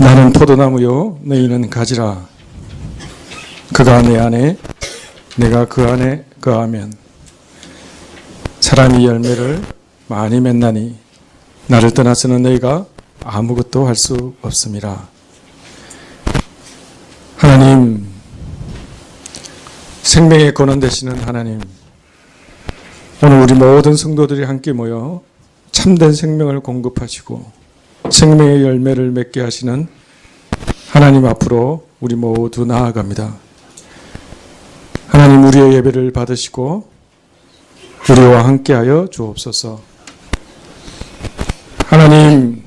나는 포도나무요 너희는 가지라. 그가 내 안에 내가 그 안에 거하면 사람이 열매를 많이 맺나니 나를 떠나서는 너희가 아무것도 할 수 없음이라. 하나님, 생명의 근원 되시는 하나님, 오늘 우리 모든 성도들이 함께 모여 참된 생명을 공급하시고 생명의 열매를 맺게 하시는 하나님 앞으로 우리 모두 나아갑니다. 하나님, 우리의 예배를 받으시고 우리와 함께하여 주옵소서. 하나님,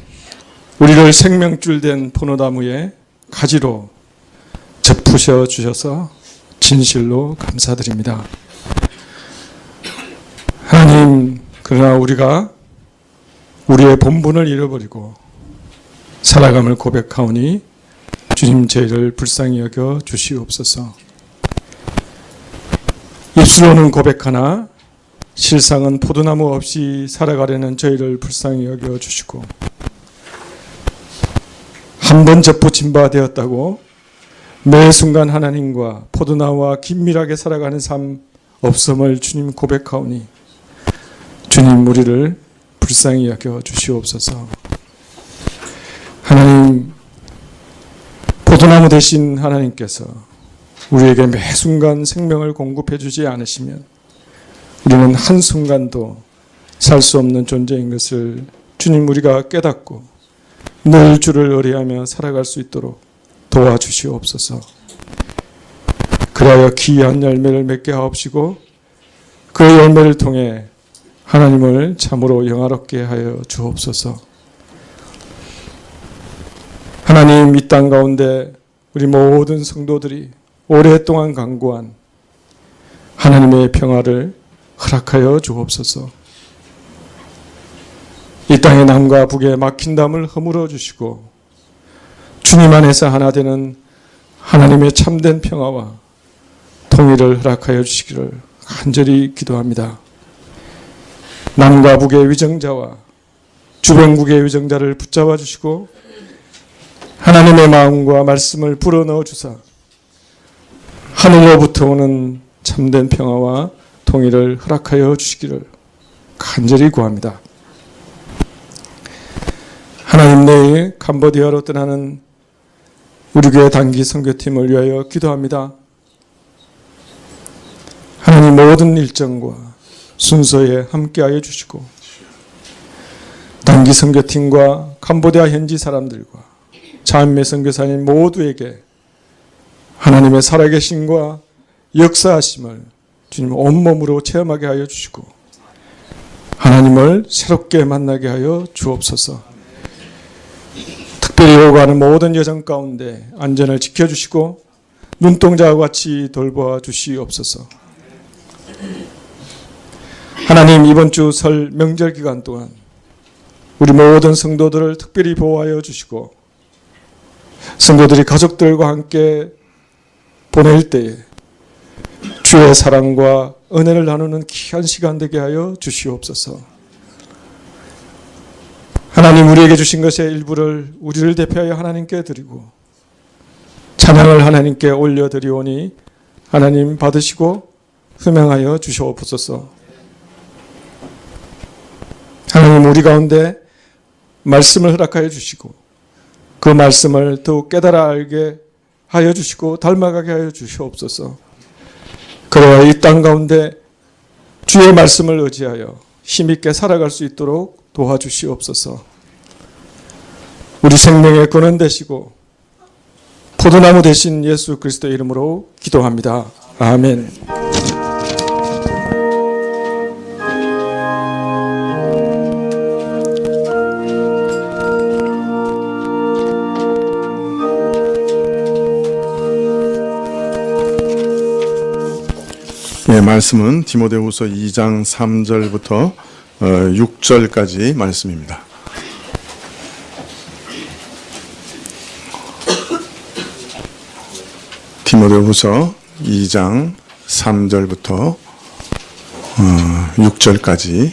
우리를 생명줄 된 포도나무의 가지로 접으셔 주셔서 진실로 감사드립니다. 하나님, 그러나 우리가 우리의 본분을 잃어버리고 살아감을 고백하오니 주님 저희를 불쌍히 여겨 주시옵소서. 입술로는 고백하나 실상은 포도나무 없이 살아가려는 저희를 불쌍히 여겨 주시고 한 번 접붙임 바 되었다고 매 순간 하나님과 포도나무와 긴밀하게 살아가는 삶 없음을 주님 고백하오니 주님 우리를 불쌍히 여겨 주시옵소서. 하나님, 포도나무 되신 하나님께서 우리에게 매 순간 생명을 공급해 주지 않으시면 우리는 한순간도 살 수 없는 존재인 것을 주님 우리가 깨닫고 늘 주를 의뢰하며 살아갈 수 있도록 도와주시옵소서. 그리하여 귀한 열매를 맺게 하옵시고 그 열매를 통해 하나님을 참으로 영화롭게 하여 주옵소서. 하나님, 이 땅 가운데 우리 모든 성도들이 오랫동안 간구한 하나님의 평화를 허락하여 주옵소서. 이 땅의 남과 북의 막힌 담을 허물어 주시고 주님 안에서 하나 되는 하나님의 참된 평화와 통일을 허락하여 주시기를 간절히 기도합니다. 남과 북의 위정자와 주변국의 위정자를 붙잡아 주시고 하나님의 마음과 말씀을 불어넣어 주사 하늘로부터 오는 참된 평화와 통일을 허락하여 주시기를 간절히 구합니다. 하나님, 내일 캄보디아로 떠나는 우리 교회 단기 선교팀을 위하여 기도합니다. 하나님, 모든 일정과 순서에 함께하여 주시고 단기 선교팀과 캄보디아 현지 사람들과 자매 선교사님 모두에게 하나님의 살아계심과 역사하심을 주님 온몸으로 체험하게 하여 주시고 하나님을 새롭게 만나게 하여 주옵소서. 특별히 오가는 모든 여정 가운데 안전을 지켜주시고 눈동자와 같이 돌보아 주시옵소서. 하나님, 이번 주 설 명절 기간 동안 우리 모든 성도들을 특별히 보호하여 주시고 성도들이 가족들과 함께 보낼 때에 주의 사랑과 은혜를 나누는 귀한 시간 되게 하여 주시옵소서. 하나님, 우리에게 주신 것의 일부를 우리를 대표하여 하나님께 드리고 찬양을 하나님께 올려드리오니 하나님 받으시고 흠양하여 주시옵소서. 하나님, 우리 가운데 말씀을 허락하여 주시고 그 말씀을 더욱 깨달아 알게 하여 주시고 닮아가게 하여 주시옵소서. 그래야 이 땅 가운데 주의 말씀을 의지하여 힘있게 살아갈 수 있도록 도와주시옵소서. 우리 생명의 근원 되시고 포도나무 되신 예수 그리스도의 이름으로 기도합니다. 아멘. 예, 말씀은 디모데후서 2장 3절부터 6절까지 말씀입니다. 디모데후서 2장 3절부터 6절까지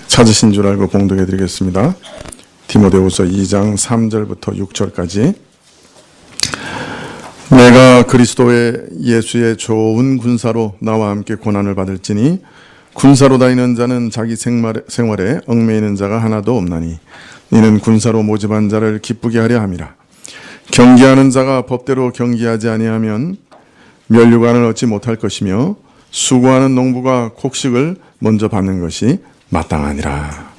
찾으신 줄 알고 봉독해 드리겠습니다. 디모데후서 2장 3절부터 6절까지. 내가 그리스도의 예수의 좋은 군사로 나와 함께 고난을 받을지니 군사로 다니는 자는 자기 생활에 얽매이는 자가 하나도 없나니 이는 군사로 모집한 자를 기쁘게 하려 함이라. 경기하는 자가 법대로 경기하지 아니하면 면류관을 얻지 못할 것이며 수고하는 농부가 곡식을 먼저 받는 것이 마땅하니라.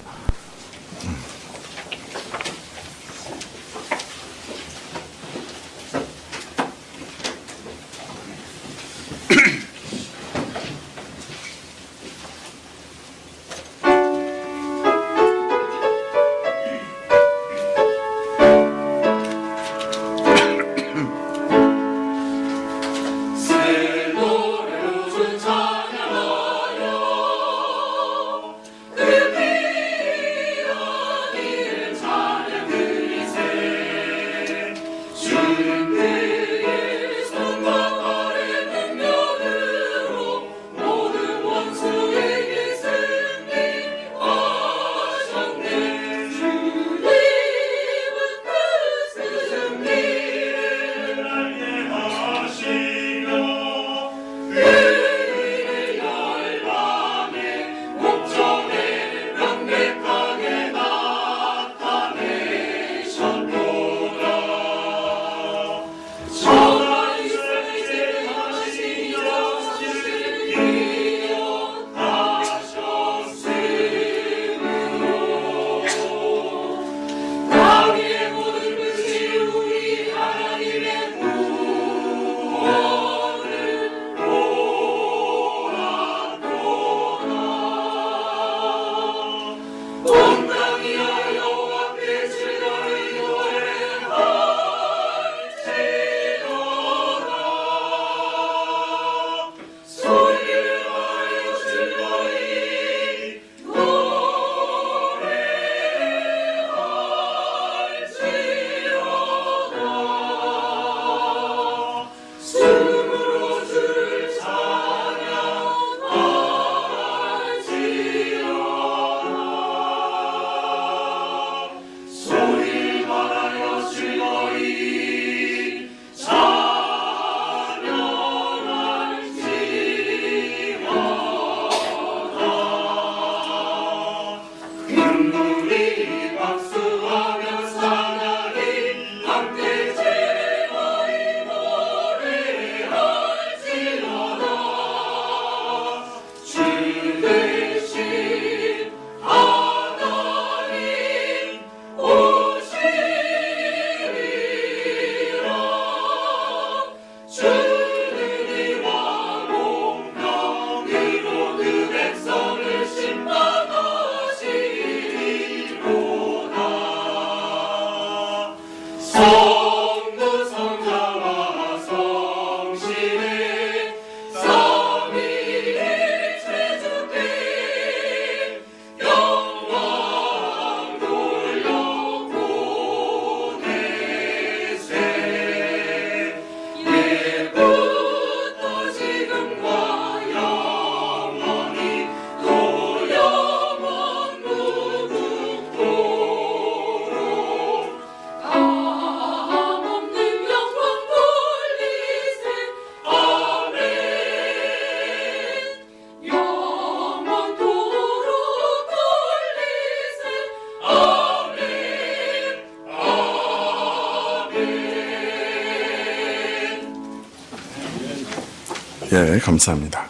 감사합니다.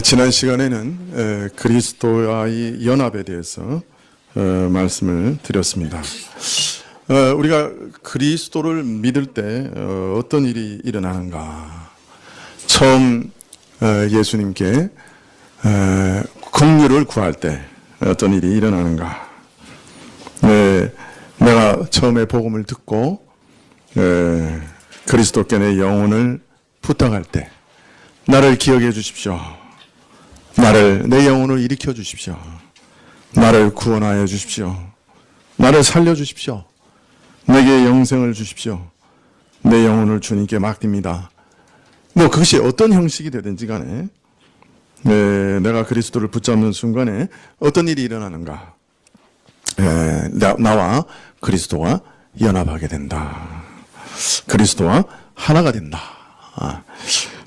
지난 시간에는 그리스도와의 연합에 대해서 말씀을 드렸습니다. 우리가 그리스도를 믿을 때 어떤 일이 일어나는가? 처음 예수님께 긍휼을 구할 때 어떤 일이 일어나는가? 내가 처음에 복음을 듣고 그리스도께 내 영혼을 부탁할 때 나를 기억해 주십시오. 내 영혼을 일으켜 주십시오. 나를 구원하여 주십시오. 나를 살려 주십시오. 내게 영생을 주십시오. 내 영혼을 주님께 맡깁니다. 그것이 어떤 형식이 되든지 간에 내가 그리스도를 붙잡는 순간에 어떤 일이 일어나는가? 나와 그리스도가 연합하게 된다. 그리스도와 하나가 된다.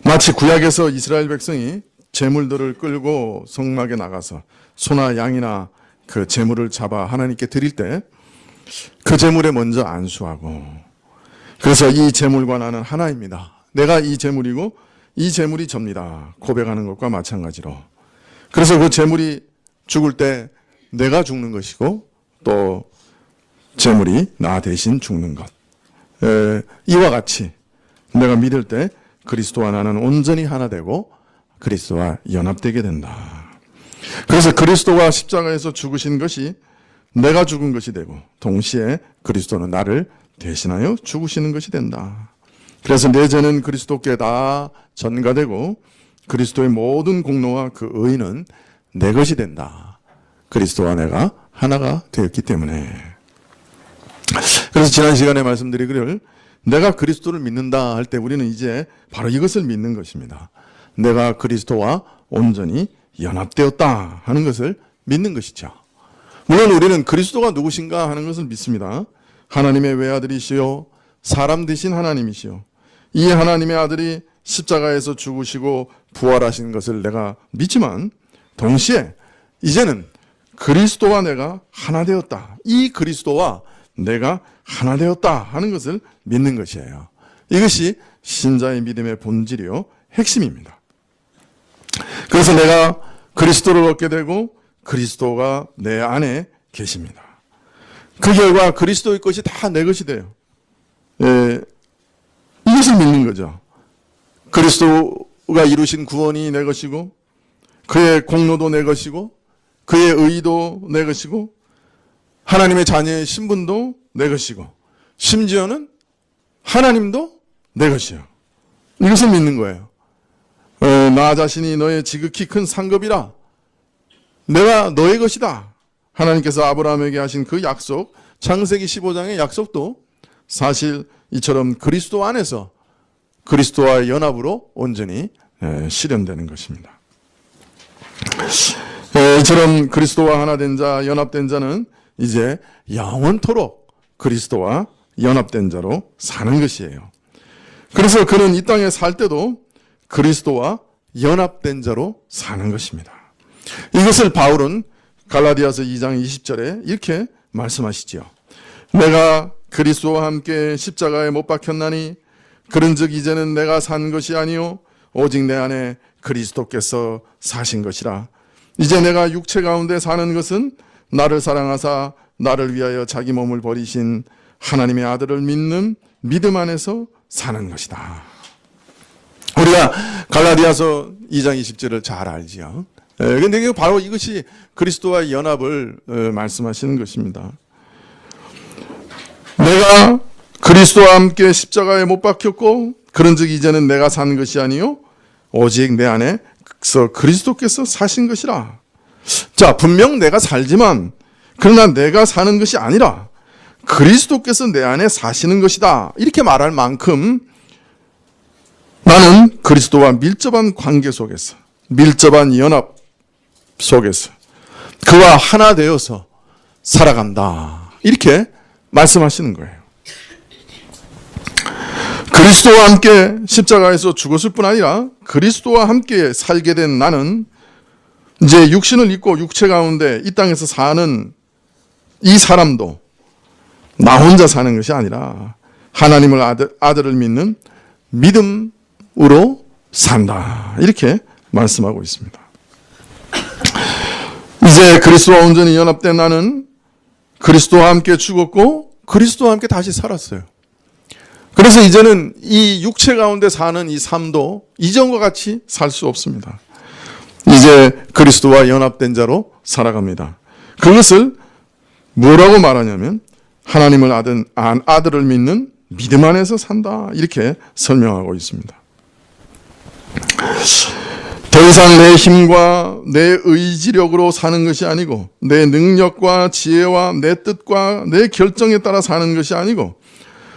마치 구약에서 이스라엘 백성이 제물들을 끌고 성막에 나가서 소나 양이나 그 제물을 잡아 하나님께 드릴 때 그 제물에 먼저 안수하고, 그래서 이 제물과 나는 하나입니다. 내가 이 제물이고 이 제물이 접니다. 고백하는 것과 마찬가지로. 그래서 그 제물이 죽을 때 내가 죽는 것이고 또 제물이 나 대신 죽는 것. 이와 같이 내가 믿을 때 그리스도와 나는 온전히 하나 되고 그리스도와 연합되게 된다. 그래서 그리스도가 십자가에서 죽으신 것이 내가 죽은 것이 되고 동시에 그리스도는 나를 대신하여 죽으시는 것이 된다. 그래서 내 죄는 그리스도께 다 전가되고 그리스도의 모든 공로와 그 의는 내 것이 된다. 그리스도와 내가 하나가 되었기 때문에. 그래서 지난 시간에 말씀드리기를 내가 그리스도를 믿는다 할 때 우리는 이제 바로 이것을 믿는 것입니다. 내가 그리스도와 온전히 연합되었다 하는 것을 믿는 것이죠. 물론 우리는 그리스도가 누구신가 하는 것을 믿습니다. 하나님의 외아들이시요 사람 되신 하나님이시요 이 하나님의 아들이 십자가에서 죽으시고 부활하신 것을 내가 믿지만 동시에 이제는 그리스도와 내가 하나 되었다. 이 그리스도와 내가 하나 되었다 하는 것을 믿는 것이에요. 이것이 신자의 믿음의 본질이요 핵심입니다. 그래서 내가 그리스도를 얻게 되고 그리스도가 내 안에 계십니다. 그 결과 그리스도의 것이 다 내 것이 돼요. 이것을 믿는 거죠. 그리스도가 이루신 구원이 내 것이고 그의 공로도 내 것이고 그의 의도 내 것이고 하나님의 자녀의 신분도 내 것이고 심지어는 하나님도 내 것이에요. 이것을 믿는 거예요. 나 자신이 너의 지극히 큰 상급이라 내가 너의 것이다. 하나님께서 아브라함에게 하신 그 약속, 창세기 15장의 약속도 사실 이처럼 그리스도 안에서 그리스도와의 연합으로 온전히 실현되는 것입니다. 이처럼 그리스도와 하나 된 자, 연합된 자는 이제 영원토록 그리스도와 연합된 자로 사는 것이에요. 그래서 그는 이 땅에 살 때도 그리스도와 연합된 자로 사는 것입니다. 이것을 바울은 갈라디아서 2장 20절에 이렇게 말씀하시지요. 내가 그리스도와 함께 십자가에 못 박혔나니 그런즉 이제는 내가 산 것이 아니요 오직 내 안에 그리스도께서 사신 것이라. 이제 내가 육체 가운데 사는 것은 나를 사랑하사 나를 위하여 자기 몸을 버리신 하나님의 아들을 믿는 믿음 안에서 사는 것이다. 우리가 갈라디아서 2장 20절을 잘 알지요. 그런데 바로 이것이 그리스도와의 연합을 말씀하시는 것입니다. 내가 그리스도와 함께 십자가에 못 박혔고 그런즉 이제는 내가 산 것이 아니요 오직 내 안에서 그리스도께서 사신 것이라. 자, 분명 내가 살지만 그러나 내가 사는 것이 아니라 그리스도께서 내 안에 사시는 것이다. 이렇게 말할 만큼 나는 그리스도와 밀접한 관계 속에서, 밀접한 연합 속에서 그와 하나 되어서 살아간다. 이렇게 말씀하시는 거예요. 그리스도와 함께 십자가에서 죽었을 뿐 아니라 그리스도와 함께 살게 된 나는 이제 육신을 입고 육체 가운데 이 땅에서 사는 이 사람도 나 혼자 사는 것이 아니라 하나님을 아들을 믿는 믿음으로 산다. 이렇게 말씀하고 있습니다. 이제 그리스도와 온전히 연합된 나는 그리스도와 함께 죽었고 그리스도와 함께 다시 살았어요. 그래서 이제는 이 육체 가운데 사는 이 삶도 이전과 같이 살 수 없습니다. 이제 그리스도와 연합된 자로 살아갑니다. 그것을 뭐라고 말하냐면 하나님을 아들을 믿는 믿음 안에서 산다. 이렇게 설명하고 있습니다. 더 이상 내 힘과 내 의지력으로 사는 것이 아니고 내 능력과 지혜와 내 뜻과 내 결정에 따라 사는 것이 아니고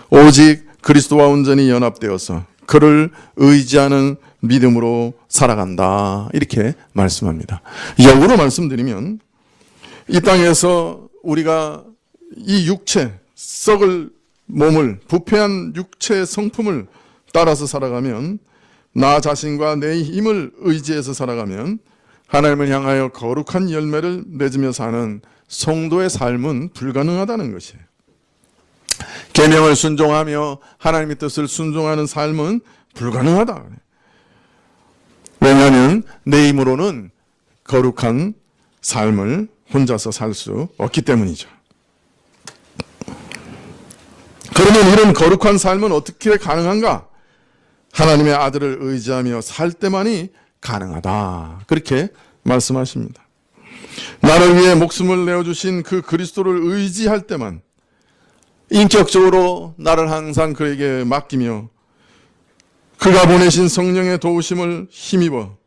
오직 그리스도와 온전히 연합되어서 그를 의지하는 믿음으로 살아간다. 이렇게 말씀합니다. 역으로 말씀드리면 이 땅에서 우리가 이 육체, 썩을 몸을, 부패한 육체의 성품을 따라서 살아가면, 나 자신과 내 힘을 의지해서 살아가면 하나님을 향하여 거룩한 열매를 맺으며 사는 성도의 삶은 불가능하다는 것이에요. 계명을 순종하며 하나님의 뜻을 순종하는 삶은 불가능하다. 왜냐하면 내 힘으로는 거룩한 삶을 혼자서 살 수 없기 때문이죠. 그러면 이런 거룩한 삶은 어떻게 가능한가? 하나님의 아들을 의지하며 살 때만이 가능하다. 그렇게 말씀하십니다. 나를 위해 목숨을 내어주신 그 그리스도를 의지할 때만, 인격적으로 나를 항상 그에게 맡기며 그가 보내신 성령의 도우심을 힘입어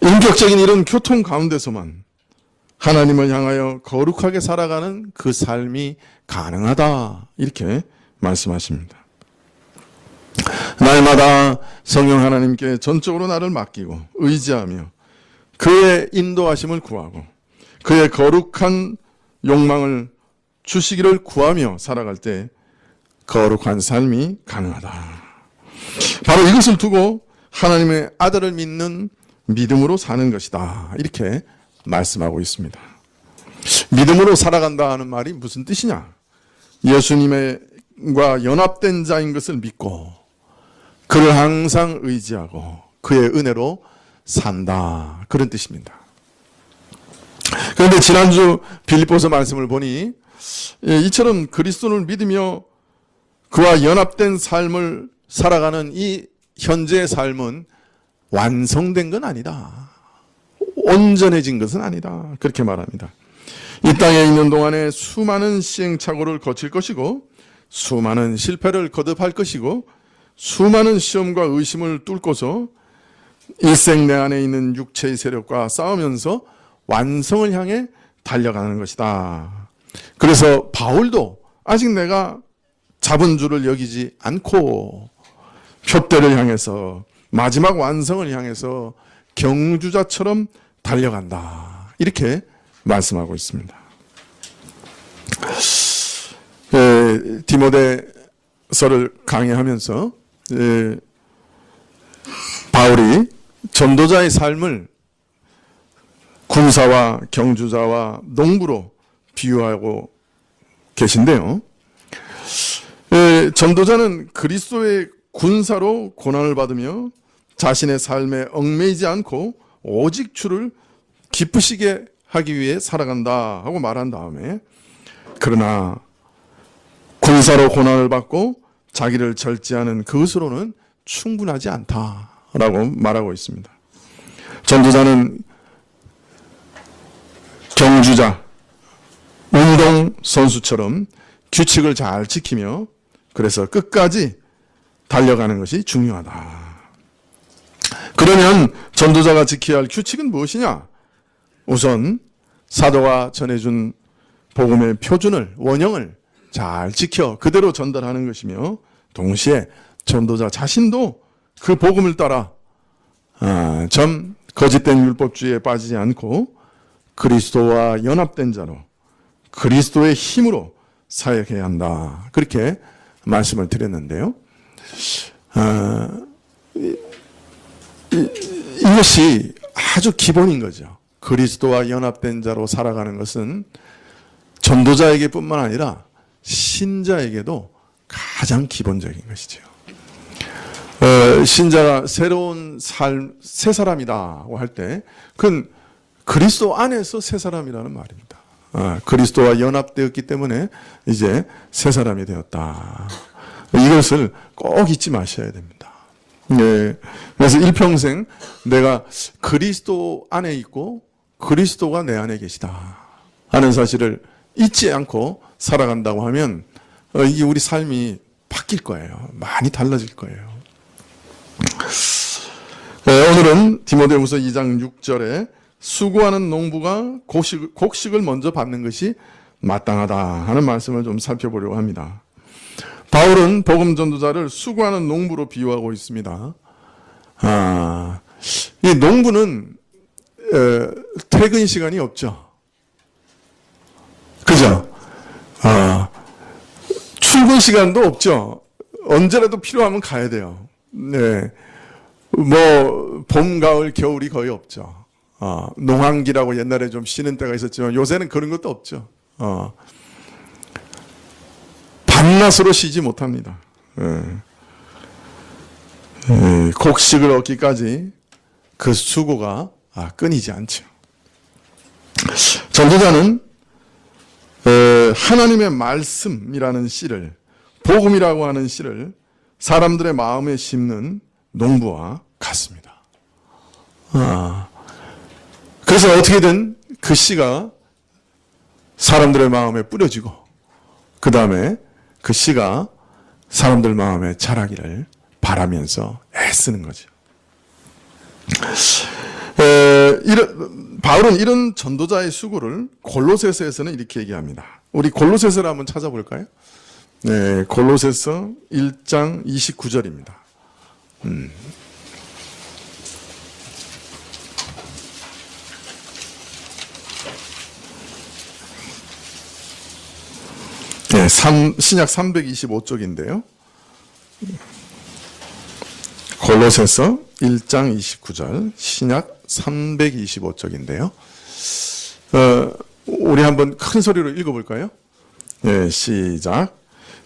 인격적인 이런 교통 가운데서만 하나님을 향하여 거룩하게 살아가는 그 삶이 가능하다. 이렇게 말씀하십니다. 날마다 성령 하나님께 전적으로 나를 맡기고 의지하며 그의 인도하심을 구하고 그의 거룩한 욕망을 주시기를 구하며 살아갈 때 거룩한 삶이 가능하다. 바로 이것을 두고 하나님의 아들을 믿는 믿음으로 사는 것이다. 이렇게 말씀하고 있습니다. 믿음으로 살아간다 하는 말이 무슨 뜻이냐? 예수님과 연합된 자인 것을 믿고 그를 항상 의지하고 그의 은혜로 산다. 그런 뜻입니다. 그런데 지난주 빌립보서 말씀을 보니 이처럼 그리스도를 믿으며 그와 연합된 삶을 살아가는 이 현재의 삶은 완성된 건 아니다. 온전해진 것은 아니다. 그렇게 말합니다. 이 땅에 있는 동안에 수많은 시행착오를 거칠 것이고 수많은 실패를 거듭할 것이고 수많은 시험과 의심을 뚫고서 일생 내 안에 있는 육체의 세력과 싸우면서 완성을 향해 달려가는 것이다. 그래서 바울도 아직 내가 잡은 줄을 여기지 않고 표대를 향해서 마지막 완성을 향해서 경주자처럼 달려간다. 이렇게 말씀하고 있습니다. 디모데서를 강의하면서 바울이 전도자의 삶을 군사와 경주자와 농부로 비유하고 계신데요. 전도자는 그리스도의 군사로 고난을 받으며 자신의 삶에 얽매이지 않고 오직 주를 기쁘시게 하기 위해 살아간다 하고 말한 다음에, 그러나 군사로 고난을 받고 자기를 절제하는 그것으로는 충분하지 않다라고 말하고 있습니다. 전도자는 경주자, 운동선수처럼 규칙을 잘 지키며 그래서 끝까지 달려가는 것이 중요하다. 그러면 전도자가 지켜야 할 규칙은 무엇이냐? 우선 사도가 전해준 복음의 표준을, 원형을 잘 지켜 그대로 전달하는 것이며, 동시에 전도자 자신도 그 복음을 따라 거짓된 율법주의에 빠지지 않고 그리스도와 연합된 자로 그리스도의 힘으로 사역해야 한다. 그렇게 말씀을 드렸는데요. 이것이 아주 기본인 거죠. 그리스도와 연합된 자로 살아가는 것은 전도자에게 뿐만 아니라 신자에게도 가장 기본적인 것이죠. 신자가 새로운 삶, 새 사람이다고 할 때 그건 그리스도 안에서 새 사람이라는 말입니다. 그리스도와 연합되었기 때문에 이제 새 사람이 되었다. 이것을 꼭 잊지 마셔야 됩니다. 그래서 일평생 내가 그리스도 안에 있고 그리스도가 내 안에 계시다 하는 사실을 잊지 않고 살아간다고 하면 이게 우리 삶이 바뀔 거예요. 많이 달라질 거예요. 오늘은 디모데후서 2장 6절에 수고하는 농부가 곡식을 먼저 받는 것이 마땅하다 하는 말씀을 좀 살펴보려고 합니다. 바울은 복음 전도자를 수고하는 농부로 비유하고 있습니다. 이 농부는 퇴근 시간이 없죠. 그죠? 출근 시간도 없죠. 언제라도 필요하면 가야 돼요. 네. 뭐, 봄, 가을, 겨울이 거의 없죠. 농한기라고 옛날에 좀 쉬는 때가 있었지만 요새는 그런 것도 없죠. 밤낮으로 쉬지 못합니다. 곡식을 얻기까지 그 수고가 끊이지 않죠. 전도자는 하나님의 말씀이라는 씨를, 복음이라고 하는 씨를 사람들의 마음에 심는 농부와 같습니다. 그래서 어떻게든 그 씨가 사람들의 마음에 뿌려지고 그 다음에 그 씨가 사람들 마음에 자라기를 바라면서 애쓰는 거죠. 바울은 이런 전도자의 수고를 골로새서에서는 이렇게 얘기합니다. 우리 골로새서를 한번 찾아볼까요? 네, 골로새서 1장 29절입니다. 네, 신약 325쪽인데요. 골로새서 1장 29절, 신약 325쪽인데요. 우리 한번 큰 소리로 읽어볼까요? 네, 시작.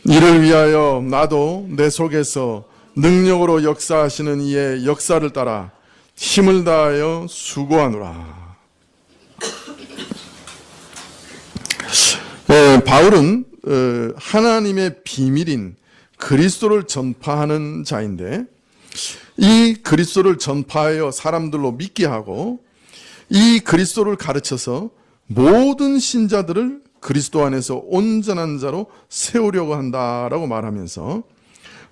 이를 위하여 나도 내 속에서 능력으로 역사하시는 이의 역사를 따라 힘을 다하여 수고하노라. 바울은 하나님의 비밀인 그리스도를 전파하는 자인데 이 그리스도를 전파하여 사람들로 믿게 하고 이 그리스도를 가르쳐서 모든 신자들을 그리스도 안에서 온전한 자로 세우려고 한다라고 말하면서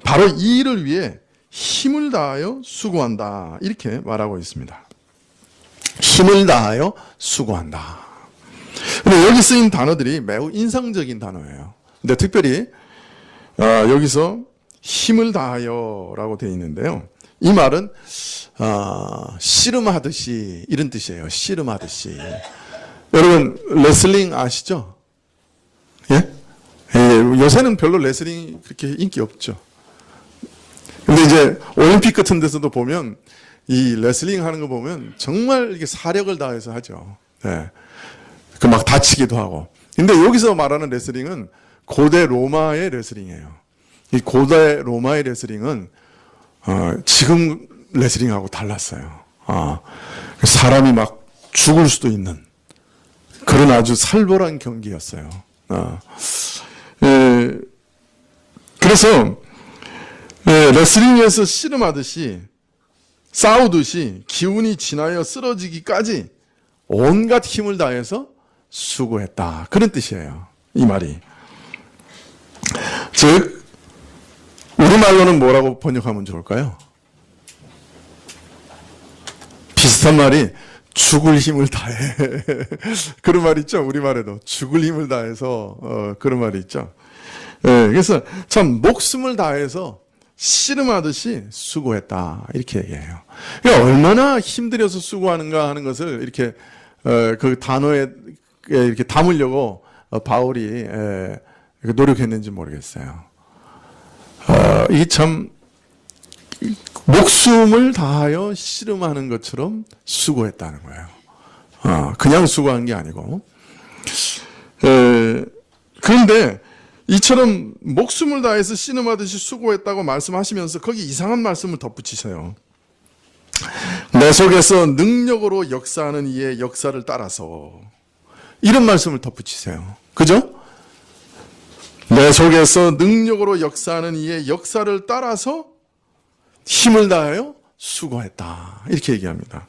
바로 이 일을 위해 힘을 다하여 수고한다 이렇게 말하고 있습니다. 힘을 다하여 수고한다. 근데 여기 쓰인 단어들이 매우 인상적인 단어예요. 근데 특별히 여기서 힘을 다하여라고 되어 있는데요. 이 말은 씨름하듯이 이런 뜻이에요. 씨름하듯이. 여러분 레슬링 아시죠? 예? 요새는 별로 레슬링이 그렇게 인기 없죠. 근데 이제 올림픽 같은 데서도 보면 이 레슬링 하는 거 보면 정말 이렇게 사력을 다해서 하죠. 예. 그 막 다치기도 하고. 근데 여기서 말하는 레슬링은 고대 로마의 레슬링이에요. 이 고대 로마의 레슬링은 지금 레슬링하고 달랐어요. 사람이 막 죽을 수도 있는 그런 아주 살벌한 경기였어요. 그래서 레슬링에서 씨름하듯이 싸우듯이 기운이 지나여 쓰러지기까지 온갖 힘을 다해서 수고했다. 그런 뜻이에요. 이 말이. 즉 우리말로는 뭐라고 번역하면 좋을까요? 비슷한 말이 죽을 힘을 다해. 그런 말 있죠? 우리말에도 죽을 힘을 다해서 그런 말이 있죠. 그래서 참 목숨을 다해서 씨름하듯이 수고했다 이렇게 얘기해요. 그러니까 얼마나 힘들여서 수고하는가 하는 것을 이렇게 그 단어에 이렇게 담으려고 바울이 노력했는지 모르겠어요. 이게 참 목숨을 다하여 씨름하는 것처럼 수고했다는 거예요. 그냥 수고한 게 아니고. 그런데 이처럼 목숨을 다해서 씨름하듯이 수고했다고 말씀하시면서 거기 이상한 말씀을 덧붙이세요. 내 속에서 능력으로 역사하는 이의 역사를 따라서 이런 말씀을 덧붙이세요. 그죠? 내 속에서 능력으로 역사하는 이의 역사를 따라서 힘을 다하여 수고했다. 이렇게 얘기합니다.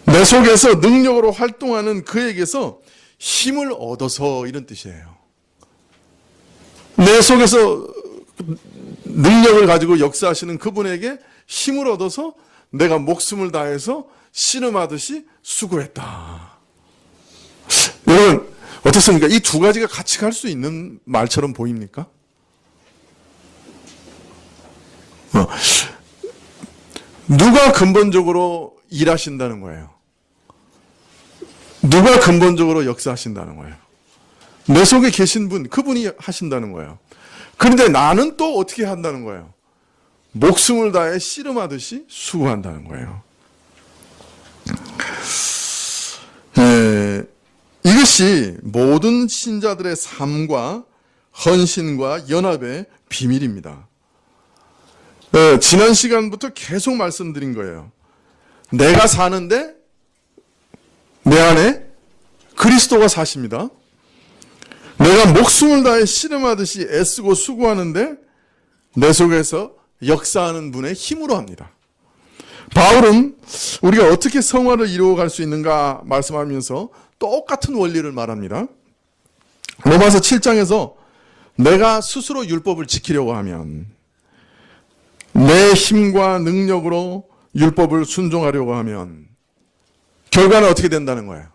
내 속에서 능력으로 활동하는 그에게서 힘을 얻어서 이런 뜻이에요. 내 속에서 능력을 가지고 역사하시는 그분에게 힘을 얻어서 내가 목숨을 다해서 씨름하듯이 수고했다. 여러분 어떻습니까? 이 두 가지가 같이 갈 수 있는 말처럼 보입니까? 누가 근본적으로 일하신다는 거예요? 누가 근본적으로 역사하신다는 거예요? 내 속에 계신 분, 그분이 하신다는 거예요. 그런데 나는 또 어떻게 한다는 거예요? 목숨을 다해 씨름하듯이 수고한다는 거예요. 이것이 모든 신자들의 삶과 헌신과 연합의 비밀입니다. 지난 시간부터 계속 말씀드린 거예요. 내가 사는데 내 안에 그리스도가 사십니다. 내가 목숨을 다해 씨름하듯이 애쓰고 수고하는데 내 속에서 역사하는 분의 힘으로 합니다. 바울은 우리가 어떻게 성화를 이루어갈 수 있는가 말씀하면서 똑같은 원리를 말합니다. 로마서 7장에서 내가 스스로 율법을 지키려고 하면, 내 힘과 능력으로 율법을 순종하려고 하면 결과는 어떻게 된다는 거예요?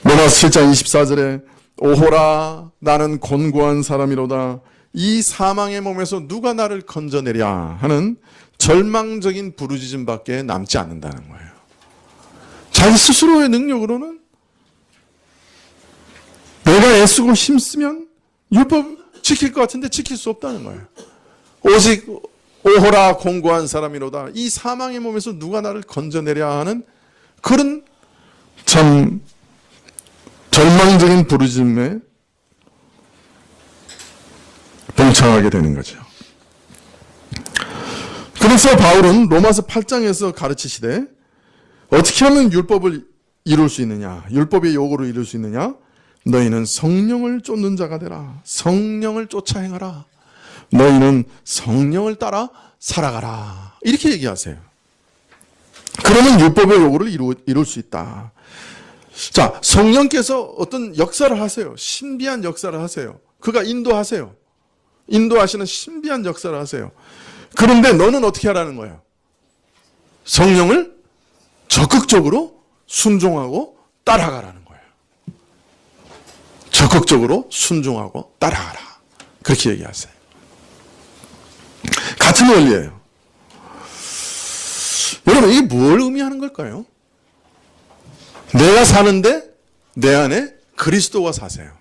로마서 7장 24절에 오호라 나는 곤고한 사람이로다 이 사망의 몸에서 누가 나를 건져내랴 하는 절망적인 부르짖음밖에 남지 않는다는 거예요. 자기 스스로의 능력으로는 내가 애쓰고 힘쓰면 율법 지킬 것 같은데 지킬 수 없다는 거예요. 오직 오호라 곤고한 사람이로다 이 사망의 몸에서 누가 나를 건져내랴 하는 그런 참 절망적인 부르짖음에 동참하게 되는 거죠. 그래서 바울은 로마서 8장에서 가르치시되 어떻게 하면 율법을 이룰 수 있느냐, 율법의 요구를 이룰 수 있느냐, 너희는 성령을 쫓는 자가 되라. 성령을 쫓아 행하라. 너희는 성령을 따라 살아가라. 이렇게 얘기하세요. 그러면 율법의 요구를 이룰 수 있다. 자, 성령께서 어떤 역사를 하세요. 신비한 역사를 하세요. 그가 인도하세요. 인도하시는 신비한 역사를 하세요. 그런데 너는 어떻게 하라는 거예요? 성령을 적극적으로 순종하고 따라가라는 거예요. 적극적으로 순종하고 따라가라. 그렇게 얘기하세요. 같은 원리예요. 여러분, 이게 뭘 의미하는 걸까요? 내가 사는데 내 안에 그리스도가 사세요.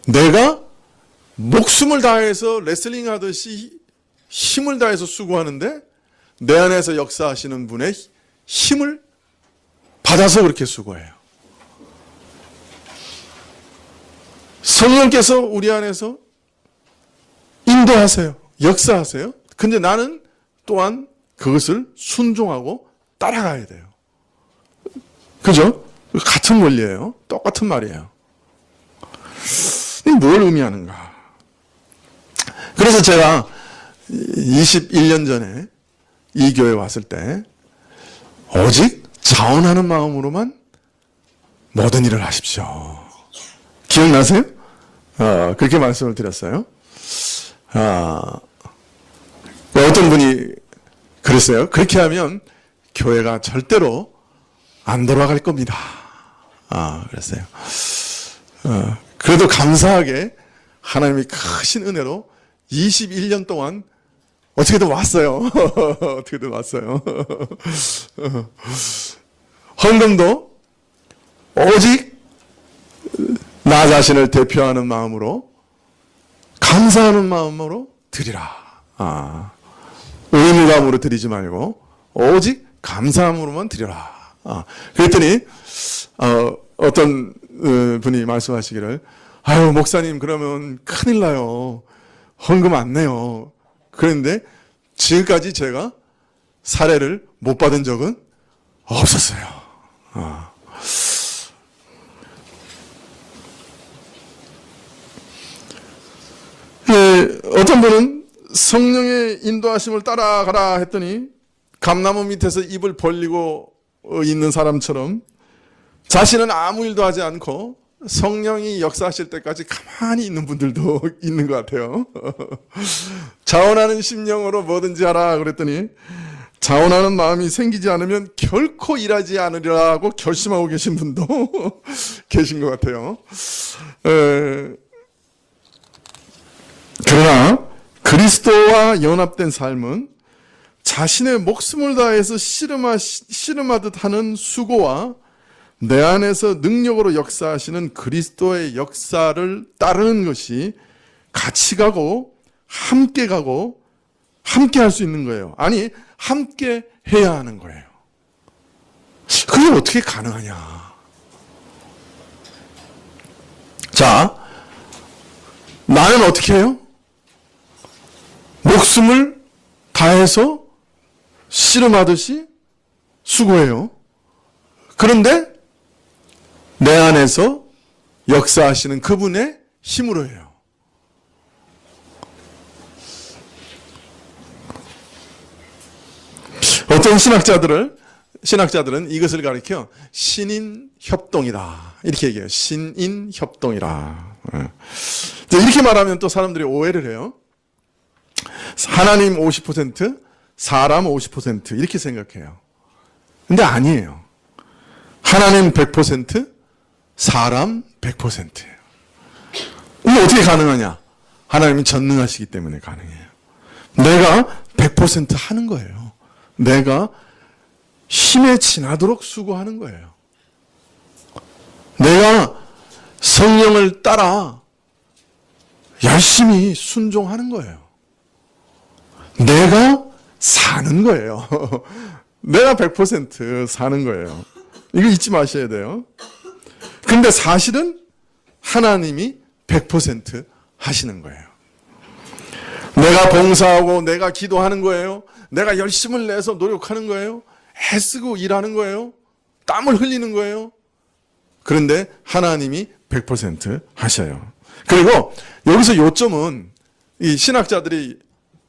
내가 목숨을 다해서 레슬링 하듯이 힘을 다해서 수고하는데 내 안에서 역사하시는 분의 힘을 받아서 그렇게 수고해요. 성령께서 우리 안에서 인도하세요. 역사하세요. 근데 나는 또한 그것을 순종하고 따라가야 돼요. 그죠? 같은 원리예요. 똑같은 말이에요. 이게 뭘 의미하는가? 그래서 제가 21년 전에 이 교회 왔을 때 오직 자원하는 마음으로만 모든 일을 하십시오. 기억나세요? 그렇게 말씀을 드렸어요. 어떤 분이 그랬어요. 그렇게 하면 교회가 절대로 안 돌아갈 겁니다. 그랬어요. 그래도 감사하게 하나님이 크신 은혜로 21년 동안 어떻게든 왔어요. 어떻게든 왔어요. 헌금도 오직 나 자신을 대표하는 마음으로, 감사하는 마음으로 드리라. 의무감으로 드리지 말고 오직 감사함으로만 드려라. 그랬더니 어떤 분이 말씀하시기를, 아유 목사님 그러면 큰일 나요. 헌금 안 내요. 그런데 지금까지 제가 사례를 못 받은 적은 없었어요. 어떤 분은 성령의 인도하심을 따라가라 했더니 감나무 밑에서 입을 벌리고 있는 사람처럼 자신은 아무 일도 하지 않고 성령이 역사하실 때까지 가만히 있는 분들도 있는 것 같아요. 자원하는 심령으로 뭐든지 하라 그랬더니 자원하는 마음이 생기지 않으면 결코 일하지 않으리라고 결심하고 계신 분도 계신 것 같아요. 그러나 그리스도와 연합된 삶은 자신의 목숨을 다해서 씨름하듯 하는 수고와 내 안에서 능력으로 역사하시는 그리스도의 역사를 따르는 것이 같이 가고 함께 할 수 있는 거예요. 아니, 함께 해야 하는 거예요. 그게 어떻게 가능하냐? 자, 나는 어떻게 해요? 목숨을 다해서 씨름하듯이 수고해요. 그런데 내 안에서 역사하시는 그분의 힘으로 해요. 어떤 신학자들은 이것을 가리켜 신인협동이다. 이렇게 얘기해요. 신인협동이라. 이렇게 말하면 또 사람들이 오해를 해요. 하나님 50%, 사람 50% 이렇게 생각해요. 근데 아니에요. 하나님 100%, 사람 100%예요. 이게 어떻게 가능하냐? 하나님이 전능하시기 때문에 가능해요. 내가 100% 하는 거예요. 내가 힘에 지나도록 수고하는 거예요. 내가 성령을 따라 열심히 순종하는 거예요. 내가 사는 거예요. 내가 100% 사는 거예요. 이거 잊지 마셔야 돼요. 근데 사실은 하나님이 100% 하시는 거예요. 내가 봉사하고 내가 기도하는 거예요. 내가 열심을 내서 노력하는 거예요. 애쓰고 일하는 거예요. 땀을 흘리는 거예요. 그런데 하나님이 100% 하셔요. 그리고 여기서 요점은 이 신학자들이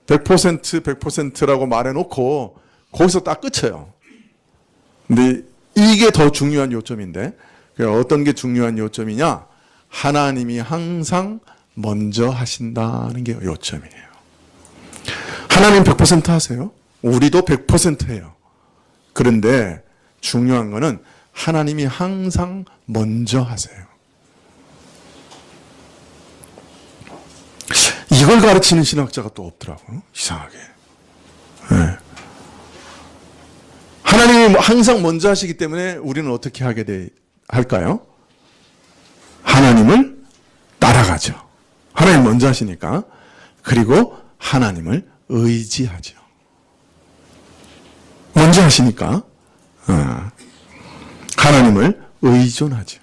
100%라고 말해놓고 거기서 딱 끝쳐요. 근데 이게 더 중요한 요점인데 어떤 게 중요한 요점이냐? 하나님이 항상 먼저 하신다는 게 요점이에요. 하나님 100% 하세요. 우리도 100% 해요. 그런데 중요한 거는 하나님이 항상 먼저 하세요. 이걸 가르치는 신학자가 또 없더라고요. 이상하게. 네. 하나님이 항상 먼저 하시기 때문에 우리는 어떻게 할까요? 하나님을 따라가죠. 하나님 먼저 하시니까. 그리고 하나님을 의지하죠. 먼저 하시니까 하나님을 의존하죠.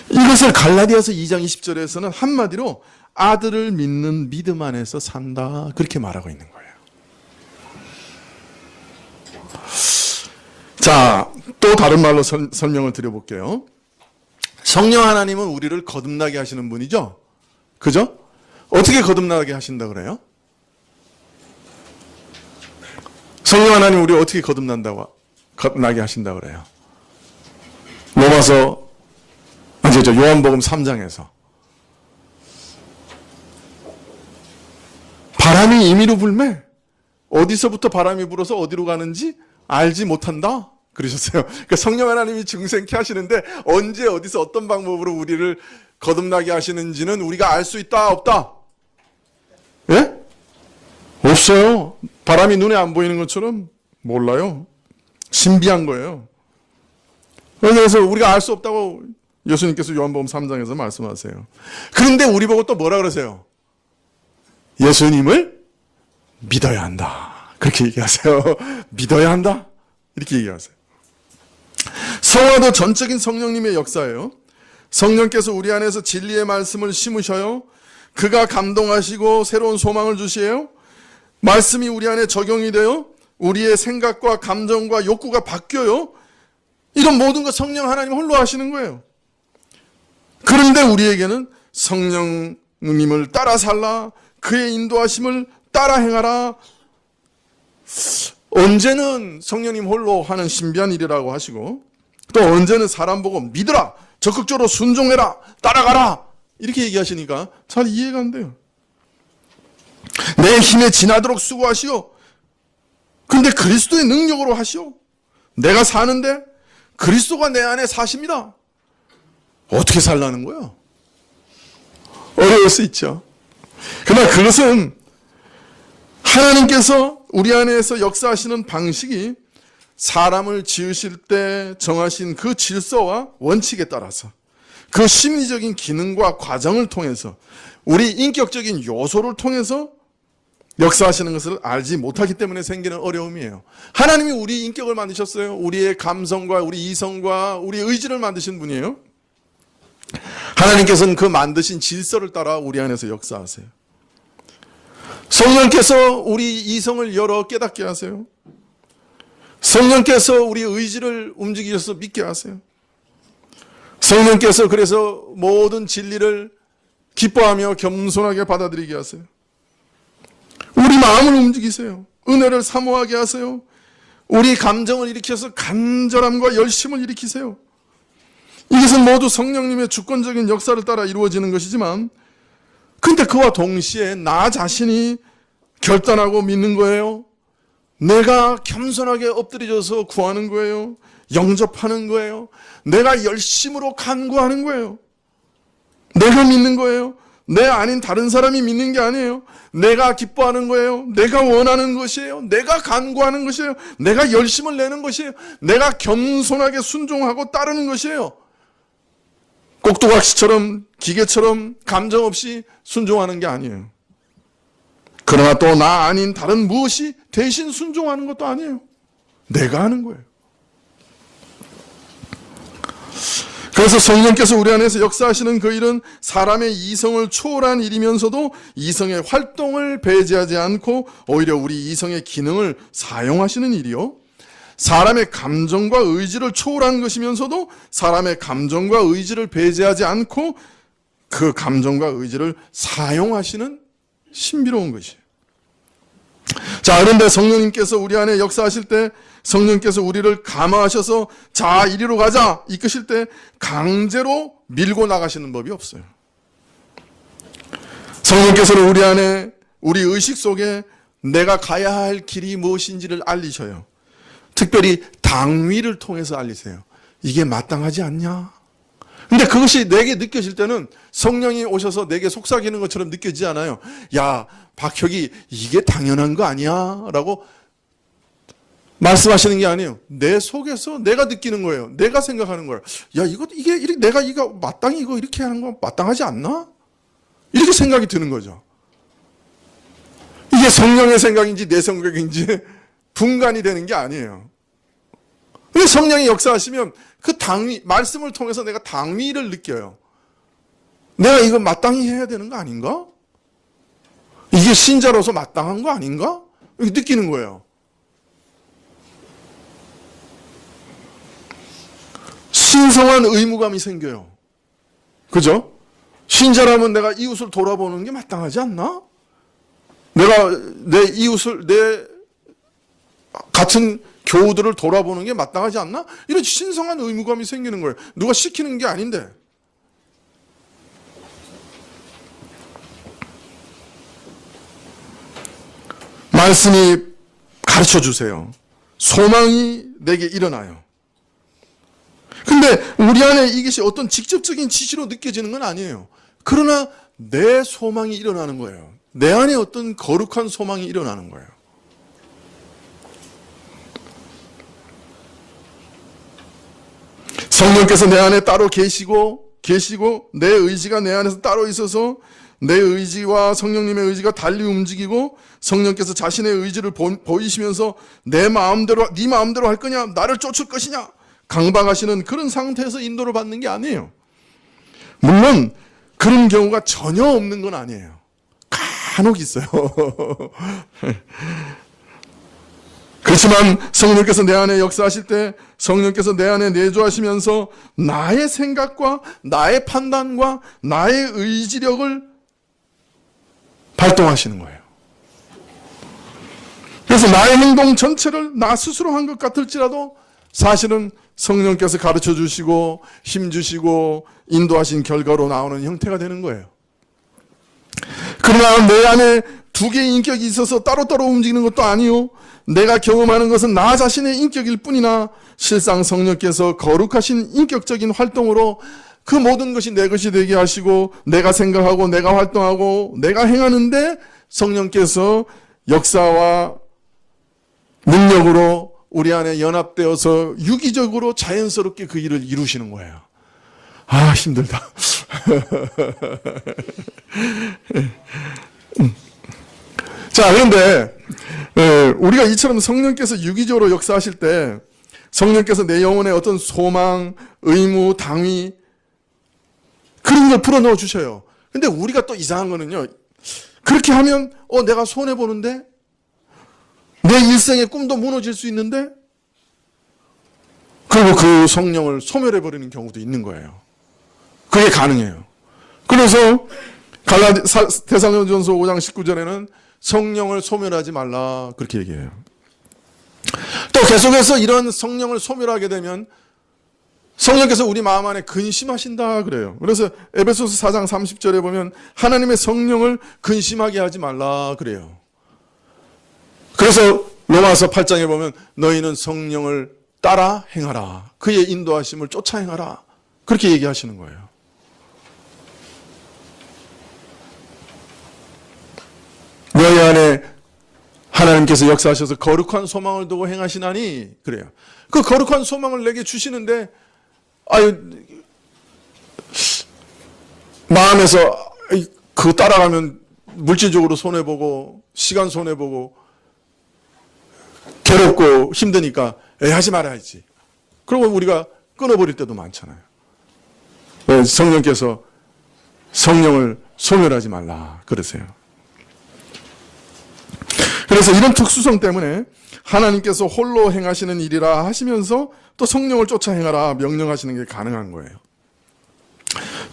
이것을 갈라디아서 2장 20절에서는 한마디로 아들을 믿는 믿음 안에서 산다. 그렇게 말하고 있는 거예요. 자, 또 다른 말로 설명을 드려볼게요. 성령 하나님은 우리를 거듭나게 하시는 분이죠? 그죠? 어떻게 거듭나게 하신다 그래요? 성령 하나님 우리 어떻게 거듭나게 하신다 그래요? 요한복음 3장에서 바람이 임의로 불매 어디서부터 바람이 불어서 어디로 가는지 알지 못한다 그러셨어요. 그러니까 성령 하나님이 중생케 하시는데 언제 어디서 어떤 방법으로 우리를 거듭나게 하시는지는 우리가 알 수 있다 없다? 예? 없어요. 바람이 눈에 안 보이는 것처럼 몰라요. 신비한 거예요. 그래서 우리가 알 수 없다고 예수님께서 요한복음 3장에서 말씀하세요. 그런데 우리 보고 또 뭐라 그러세요? 예수님을 믿어야 한다. 그렇게 얘기하세요. 믿어야 한다. 이렇게 얘기하세요. 성화도 전적인 성령님의 역사예요. 성령께서 우리 안에서 진리의 말씀을 심으셔요. 그가 감동하시고 새로운 소망을 주시에요. 말씀이 우리 안에 적용이 돼요. 우리의 생각과 감정과 욕구가 바뀌어요. 이런 모든 것 성령 하나님 홀로 하시는 거예요. 그런데 우리에게는 성령님을 따라 살라, 그의 인도하심을 따라 행하라. 언제는 성령님 홀로 하는 신비한 일이라고 하시고 또 언제는 사람 보고 믿으라, 적극적으로 순종해라, 따라가라 이렇게 얘기하시니까 잘 이해가 안 돼요. 내 힘에 지나도록 수고하시오. 근데 그리스도의 능력으로 하시오. 내가 사는데 그리스도가 내 안에 사십니다. 어떻게 살라는 거예요? 어려울 수 있죠. 그러나 그것은 하나님께서 우리 안에서 역사하시는 방식이 사람을 지으실 때 정하신 그 질서와 원칙에 따라서 그 심리적인 기능과 과정을 통해서 우리 인격적인 요소를 통해서 역사하시는 것을 알지 못하기 때문에 생기는 어려움이에요. 하나님이 우리 인격을 만드셨어요. 우리의 감성과 우리 이성과 우리 의지를 만드신 분이에요. 하나님께서는 그 만드신 질서를 따라 우리 안에서 역사하세요. 성령께서 우리 이성을 열어 깨닫게 하세요. 성령께서 우리 의지를 움직이셔서 믿게 하세요. 성령께서 그래서 모든 진리를 기뻐하며 겸손하게 받아들이게 하세요. 우리 마음을 움직이세요. 은혜를 사모하게 하세요. 우리 감정을 일으켜서 간절함과 열심을 일으키세요. 이것은 모두 성령님의 주권적인 역사를 따라 이루어지는 것이지만, 근데 그와 동시에 나 자신이 결단하고 믿는 거예요. 내가 겸손하게 엎드려져서 구하는 거예요. 영접하는 거예요. 내가 열심으로 간구하는 거예요. 내가 믿는 거예요. 내 아닌 다른 사람이 믿는 게 아니에요. 내가 기뻐하는 거예요. 내가 원하는 것이에요. 내가 간구하는 것이에요. 내가 열심을 내는 것이에요. 내가 겸손하게 순종하고 따르는 것이에요. 꼭두각시처럼 기계처럼 감정 없이 순종하는 게 아니에요. 그러나 또 나 아닌 다른 무엇이 대신 순종하는 것도 아니에요. 내가 하는 거예요. 그래서 성령께서 우리 안에서 역사하시는 그 일은 사람의 이성을 초월한 일이면서도 이성의 활동을 배제하지 않고 오히려 우리 이성의 기능을 사용하시는 일이요. 사람의 감정과 의지를 초월한 것이면서도 사람의 감정과 의지를 배제하지 않고 그 감정과 의지를 사용하시는 신비로운 것이에요. 자, 그런데 성령님께서 우리 안에 역사하실 때 성령께서 우리를 감화하셔서 자, 이리로 가자 이끄실 때 강제로 밀고 나가시는 법이 없어요. 성령께서는 우리 안에 우리 의식 속에 내가 가야 할 길이 무엇인지를 알리셔요. 특별히 당위를 통해서 알리세요. 이게 마땅하지 않냐? 근데 그것이 내게 느껴질 때는 성령이 오셔서 내게 속삭이는 것처럼 느껴지지 않아요. 야, 박혁이 이게 당연한 거 아니야? 라고 말씀하시는 게 아니에요. 내 속에서 내가 느끼는 거예요. 내가 생각하는 거예요. 야, 이게 내가 이거 마땅히 이거 이렇게 하는 거 마땅하지 않나? 이렇게 생각이 드는 거죠. 이게 성령의 생각인지 내 생각인지 분간이 되는 게 아니에요. 근데 성령이 역사하시면 그 당위, 말씀을 통해서 내가 당위를 느껴요. 내가 이거 마땅히 해야 되는 거 아닌가? 이게 신자로서 마땅한 거 아닌가? 이렇게 느끼는 거예요. 신성한 의무감이 생겨요. 그죠? 신자라면 내가 이웃을 돌아보는 게 마땅하지 않나? 내가 내 이웃을, 내 같은 교우들을 돌아보는 게 마땅하지 않나? 이런 신성한 의무감이 생기는 거예요. 누가 시키는 게 아닌데. 말씀이 가르쳐 주세요. 소망이 내게 일어나요. 근데 우리 안에 이것이 어떤 직접적인 지시로 느껴지는 건 아니에요. 그러나 내 소망이 일어나는 거예요. 내 안에 어떤 거룩한 소망이 일어나는 거예요. 성령께서 내 안에 따로 계시고 내 의지가 내 안에서 따로 있어서 내 의지와 성령님의 의지가 달리 움직이고 성령께서 자신의 의지를 보이시면서 내 마음대로 네 마음대로 할 거냐? 나를 쫓을 것이냐? 강박하시는 그런 상태에서 인도를 받는 게 아니에요. 물론 그런 경우가 전혀 없는 건 아니에요. 간혹 있어요. 그렇지만 성령께서 내 안에 역사하실 때 성령께서 내 안에 내주하시면서 나의 생각과 나의 판단과 나의 의지력을 발동하시는 거예요. 그래서 나의 행동 전체를 나 스스로 한 것 같을지라도 사실은 성령께서 가르쳐 주시고 힘 주시고 인도하신 결과로 나오는 형태가 되는 거예요. 그러나 내 안에 두 개의 인격이 있어서 따로따로 움직이는 것도 아니요. 내가 경험하는 것은 나 자신의 인격일 뿐이나 실상 성령께서 거룩하신 인격적인 활동으로 그 모든 것이 내 것이 되게 하시고 내가 생각하고 내가 활동하고 내가 행하는데 성령께서 역사와 능력으로 우리 안에 연합되어서 유기적으로 자연스럽게 그 일을 이루시는 거예요. 아, 힘들다. 자, 그런데 우리가 이처럼 성령께서 유기적으로 역사하실 때 성령께서 내 영혼에 어떤 소망, 의무, 당위 그런 걸 불어넣어 주셔요. 근데 우리가 또 이상한 거는요. 그렇게 하면 내가 손해보는데? 내 일생의 꿈도 무너질 수 있는데? 그리고 그 성령을 소멸해버리는 경우도 있는 거예요. 그게 가능해요. 그래서 데살로니가전서 5장 19절에는 성령을 소멸하지 말라 그렇게 얘기해요. 또 계속해서 이런 성령을 소멸하게 되면 성령께서 우리 마음 안에 근심하신다 그래요. 그래서 에베소서 4장 30절에 보면 하나님의 성령을 근심하게 하지 말라 그래요. 그래서 로마서 8장에 보면 너희는 성령을 따라 행하라. 그의 인도하심을 쫓아 행하라. 그렇게 얘기하시는 거예요. 너희 안에 하나님께서 역사하셔서 거룩한 소망을 두고 행하시나니 그래요. 그 거룩한 소망을 내게 주시는데 마음에서 그 따라가면 물질적으로 손해보고 시간 손해보고 괴롭고 힘드니까 하지 말아야지. 그리고 우리가 끊어버릴 때도 많잖아요. 성령께서 성령을 소멸하지 말라 그러세요. 그래서 이런 특수성 때문에 하나님께서 홀로 행하시는 일이라 하시면서 또 성령을 쫓아 행하라 명령하시는 게 가능한 거예요.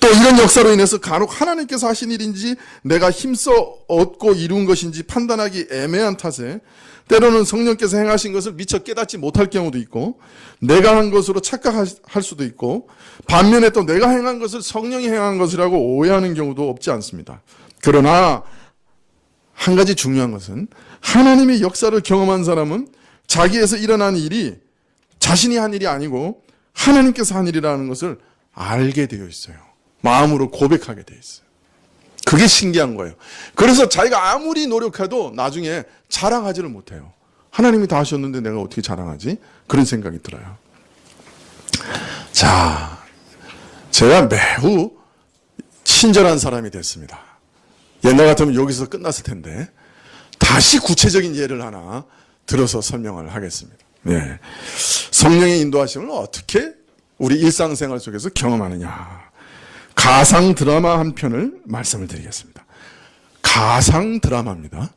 또 이런 역사로 인해서 간혹 하나님께서 하신 일인지 내가 힘써 얻고 이룬 것인지 판단하기 애매한 탓에 때로는 성령께서 행하신 것을 미처 깨닫지 못할 경우도 있고 내가 한 것으로 착각할 수도 있고 반면에 또 내가 행한 것을 성령이 행한 것이라고 오해하는 경우도 없지 않습니다. 그러나 한 가지 중요한 것은 하나님의 역사를 경험한 사람은 자기에서 일어난 일이 자신이 한 일이 아니고 하나님께서 한 일이라는 것을 알게 되어 있어요. 마음으로 고백하게 되어 있어요. 그게 신기한 거예요. 그래서 자기가 아무리 노력해도 나중에 자랑하지를 못해요. 하나님이 다 하셨는데 내가 어떻게 자랑하지? 그런 생각이 들어요. 자, 제가 매우 친절한 사람이 됐습니다. 옛날 같으면 여기서 끝났을 텐데 다시 구체적인 예를 하나 들어서 설명을 하겠습니다. 네. 성령의 인도하심을 어떻게 우리 일상생활 속에서 경험하느냐. 가상 드라마 한 편을 말씀을 드리겠습니다. 가상 드라마입니다.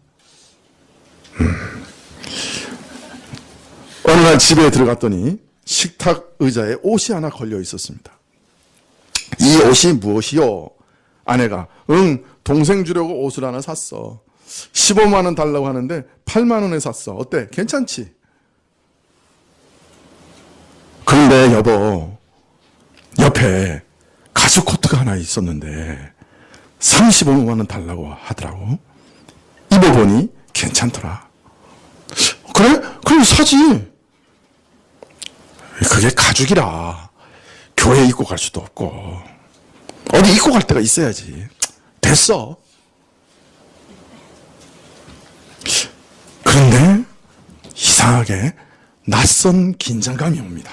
어느 날 집에 들어갔더니 식탁 의자에 옷이 하나 걸려 있었습니다. 이 옷이 무엇이요? 아내가 동생 주려고 옷을 하나 샀어. 15만 원 달라고 하는데 8만 원에 샀어. 어때? 괜찮지? 그런데 여보, 옆에 가죽 코트가 하나 있었는데 35만 원 달라고 하더라고. 입어보니 괜찮더라. 그래? 그럼 사지. 그게 가죽이라 교회 입고 갈 수도 없고 어디 입고 갈 데가 있어야지. 됐어. 그런데 이상하게 낯선 긴장감이 옵니다.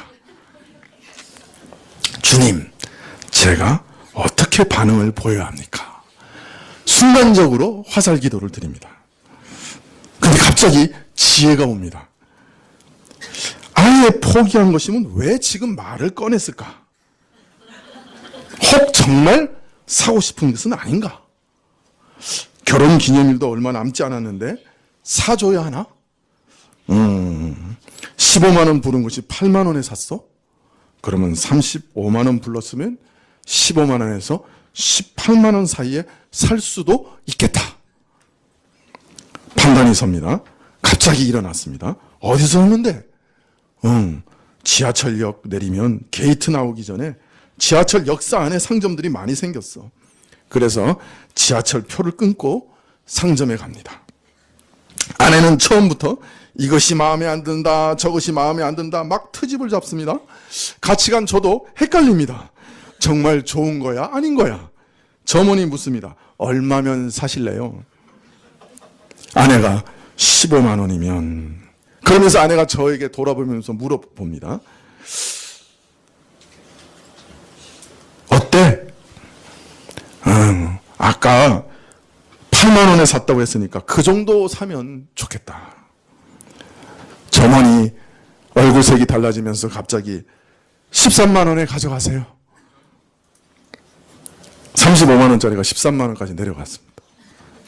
주님, 제가 어떻게 반응을 보여야 합니까? 순간적으로 화살 기도를 드립니다. 근데 갑자기 지혜가 옵니다. 아예 포기한 것이면 왜 지금 말을 꺼냈을까? 혹 정말 사고 싶은 것은 아닌가? 결혼 기념일도 얼마 남지 않았는데 사줘야 하나? 15만 원 부른 것이 8만 원에 샀어? 그러면 35만 원 불렀으면 15만 원에서 18만 원 사이에 살 수도 있겠다. 판단이 섭니다. 갑자기 일어났습니다. 어디서 오는데? 지하철역 내리면 게이트 나오기 전에 지하철 역사 안에 상점들이 많이 생겼어. 그래서 지하철 표를 끊고 상점에 갑니다. 아내는 처음부터 이것이 마음에 안 든다, 저것이 마음에 안 든다 막 트집을 잡습니다. 같이 간 저도 헷갈립니다. 정말 좋은 거야? 아닌 거야? 점원이 묻습니다. 얼마면 사실래요? 아내가 15만 원이면 그러면서 아내가 저에게 돌아보면서 물어봅니다. 어때? 아까 8만 원에 샀다고 했으니까 그 정도 사면 좋겠다. 점원이 얼굴색이 달라지면서 갑자기 13만 원에 가져가세요. 35만 원짜리가 13만 원까지 내려갔습니다.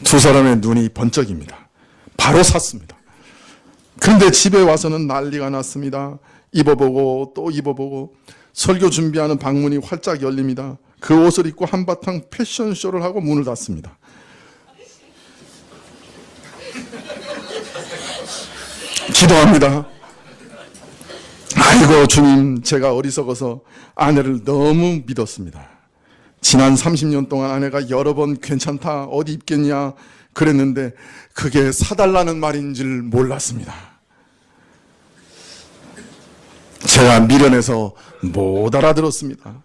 두 사람의 눈이 번쩍입니다. 바로 샀습니다. 그런데 집에 와서는 난리가 났습니다. 입어보고 또 입어보고 설교 준비하는 방문이 활짝 열립니다. 그 옷을 입고 한바탕 패션쇼를 하고 문을 닫습니다. 기도합니다. 아이고 주님, 제가 어리석어서 아내를 너무 믿었습니다. 지난 30년 동안 아내가 여러 번 괜찮다, 어디 입겠냐 그랬는데 그게 사달라는 말인 줄 몰랐습니다. 제가 미련해서 못 알아들었습니다.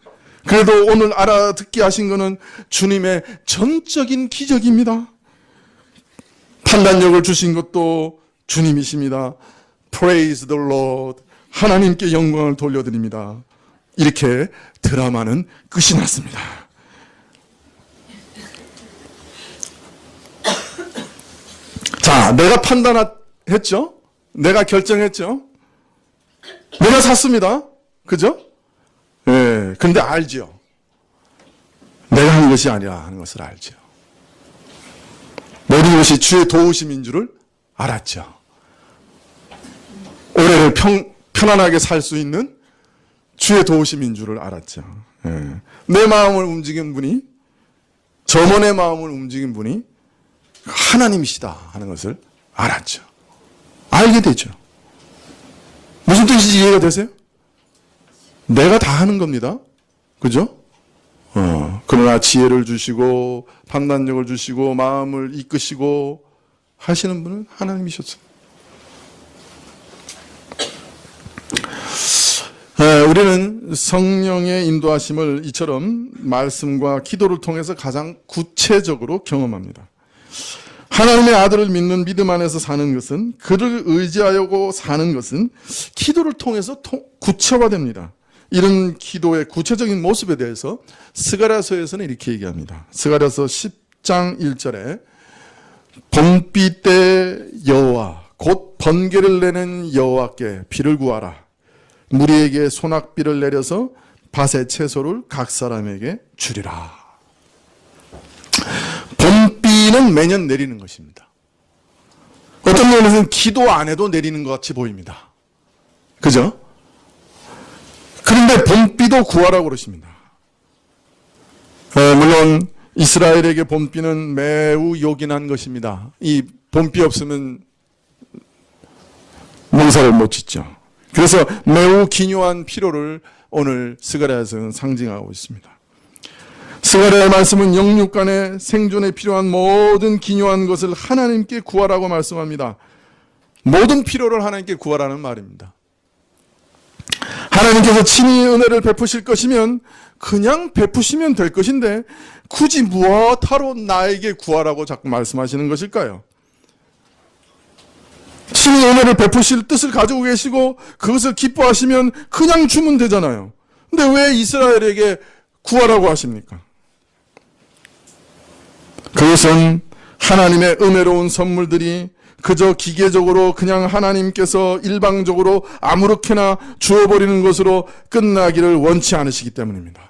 그래도 오늘 알아듣게 하신 것은 주님의 전적인 기적입니다. 판단력을 주신 것도 주님이십니다. Praise the Lord. 하나님께 영광을 돌려드립니다. 이렇게 드라마는 끝이 났습니다. 자, 내가 판단했죠? 내가 결정했죠? 내가 샀습니다. 그죠? 예, 근데 알죠? 내가 한 것이 아니라 하는 것을 알죠. 모든 것이 주의 도우심인 줄을 알았죠. 올해를 편안하게 살 수 있는 주의 도우심인 줄을 알았죠. 예. 내 마음을 움직인 분이, 점원의 마음을 움직인 분이 하나님이시다 하는 것을 알았죠. 알게 되죠. 무슨 뜻인지 이해가 되세요? 내가 다 하는 겁니다. 그죠? 그러나 지혜를 주시고 판단력을 주시고 마음을 이끄시고 하시는 분은 하나님이셨어요. 우리는 성령의 인도하심을 이처럼 말씀과 기도를 통해서 가장 구체적으로 경험합니다. 하나님의 아들을 믿는 믿음 안에서 사는 것은, 그를 의지하고 사는 것은 기도를 통해서 구체화됩니다. 이런 기도의 구체적인 모습에 대해서 스가랴서에서는 이렇게 얘기합니다. 스가랴서 10장 1절에 봄비 때 여호와 곧 번개를 내는 여호와께 비를 구하라. 무리에게 소낙비를 내려서 밭의 채소를 각 사람에게 주리라. 봄비는 매년 내리는 것입니다. 어떤 면에서는 기도 안 해도 내리는 것 같이 보입니다. 그죠? 그런데 봄비도 구하라고 그러십니다. 물론 이스라엘에게 봄비는 매우 요긴한 것입니다. 이 봄비 없으면 농사를 못 짓죠. 그래서 매우 기묘한 필요를 오늘 스가랴에서는 상징하고 있습니다. 스가랴의 말씀은 영육간의 생존에 필요한 모든 기묘한 것을 하나님께 구하라고 말씀합니다. 모든 필요를 하나님께 구하라는 말입니다. 하나님께서 친히 은혜를 베푸실 것이면 그냥 베푸시면 될 것인데 굳이 무엇하러 나에게 구하라고 자꾸 말씀하시는 것일까요? 친히 은혜를 베푸실 뜻을 가지고 계시고 그것을 기뻐하시면 그냥 주면 되잖아요. 근데 왜 이스라엘에게 구하라고 하십니까? 그것은 하나님의 은혜로운 선물들이 그저 기계적으로 그냥 하나님께서 일방적으로 아무렇게나 주어버리는 것으로 끝나기를 원치 않으시기 때문입니다.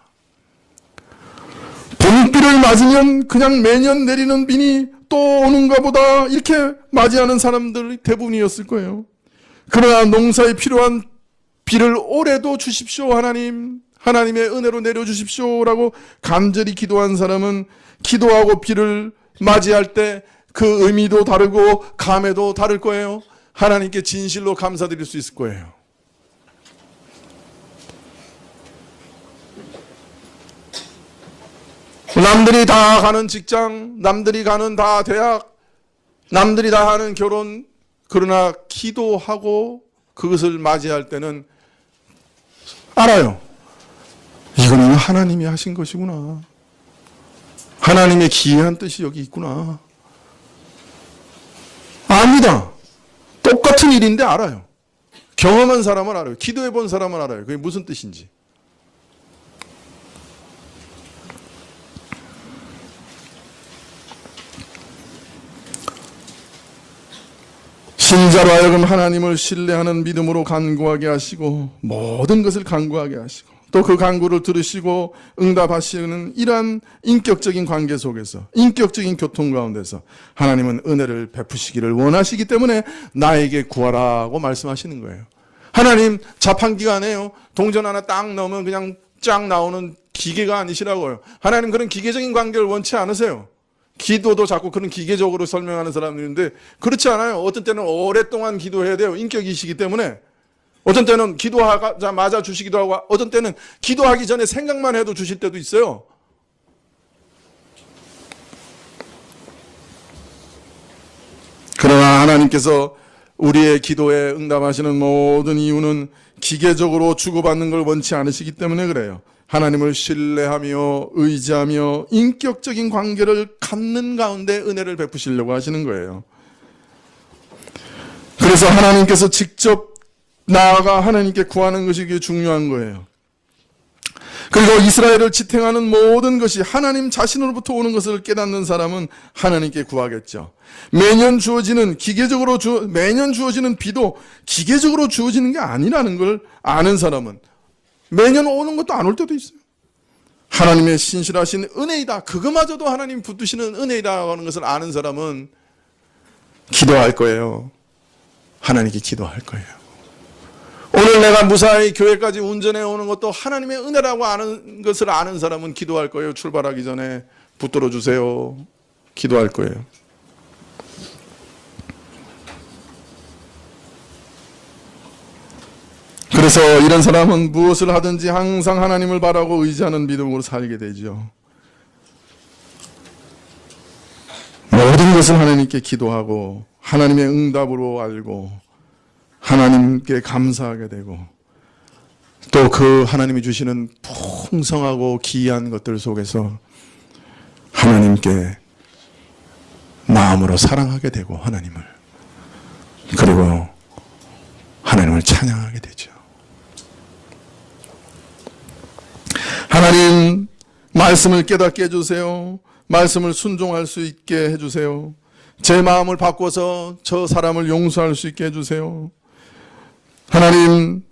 봄비를 맞으면 그냥 매년 내리는 비니 또 오는가 보다 이렇게 맞이하는 사람들이 대부분이었을 거예요. 그러나 농사에 필요한 비를 올해도 주십시오 하나님, 하나님의 은혜로 내려주십시오라고 간절히 기도한 사람은 기도하고 비를 맞이할 때 그 의미도 다르고 감회도 다를 거예요. 하나님께 진실로 감사드릴 수 있을 거예요. 남들이 다 가는 직장, 남들이 가는 다 대학, 남들이 다 하는 결혼, 그러나 기도하고 그것을 맞이할 때는 알아요. 이거는 하나님이 하신 것이구나. 하나님의 기이한 뜻이 여기 있구나. 압니다. 똑같은 똑같은 일인데 알아요. 경험한 사람은 알아요. 기도해 본 사람은 알아요. 그게 무슨 뜻인지. 신자로 하여금 하나님을 신뢰하는 믿음으로 간구하게 하시고 모든 것을 간구하게 하시고 또 그 간구를 들으시고 응답하시는 이러한 인격적인 관계 속에서 인격적인 교통 가운데서 하나님은 은혜를 베푸시기를 원하시기 때문에 나에게 구하라고 말씀하시는 거예요. 하나님 자판기가 아니에요. 동전 하나 딱 넣으면 그냥 쫙 나오는 기계가 아니시라고요. 하나님 그런 기계적인 관계를 원치 않으세요. 기도도 자꾸 그런 기계적으로 설명하는 사람들인데 그렇지 않아요. 어떤 때는 오랫동안 기도해야 돼요. 인격이시기 때문에. 어떤 때는 기도하자마자 주시기도 하고 어떤 때는 기도하기 전에 생각만 해도 주실 때도 있어요. 그러나 하나님께서 우리의 기도에 응답하시는 모든 이유는 기계적으로 주고받는 걸 원치 않으시기 때문에 그래요. 하나님을 신뢰하며 의지하며 인격적인 관계를 갖는 가운데 은혜를 베푸시려고 하시는 거예요. 그래서 하나님께서 직접 나아가 하나님께 구하는 것이 그게 중요한 거예요. 그리고 이스라엘을 지탱하는 모든 것이 하나님 자신으로부터 오는 것을 깨닫는 사람은 하나님께 구하겠죠. 매년 주어지는 비도 기계적으로 주어지는 게 아니라는 걸 아는 사람은 매년 오는 것도 안 올 때도 있어요. 하나님의 신실하신 은혜이다. 그거마저도 하나님 붙드시는 은혜이다 하는 것을 아는 사람은 기도할 거예요. 하나님께 기도할 거예요. 오늘 내가 무사히 교회까지 운전해 오는 것도 하나님의 은혜라고 아는 것을 아는 사람은 기도할 거예요. 출발하기 전에 붙들어 주세요. 기도할 거예요. 그래서 이런 사람은 무엇을 하든지 항상 하나님을 바라고 의지하는 믿음으로 살게 되죠. 모든 것을 하나님께 기도하고 하나님의 응답으로 알고 하나님께 감사하게 되고 또 그 하나님이 주시는 풍성하고 기이한 것들 속에서 하나님께 마음으로 사랑하게 되고 하나님을 그리고 하나님을 찬양하게 되죠. 하나님 말씀을 깨닫게 해주세요. 말씀을 순종할 수 있게 해주세요. 제 마음을 바꿔서 저 사람을 용서할 수 있게 해주세요. 하나님,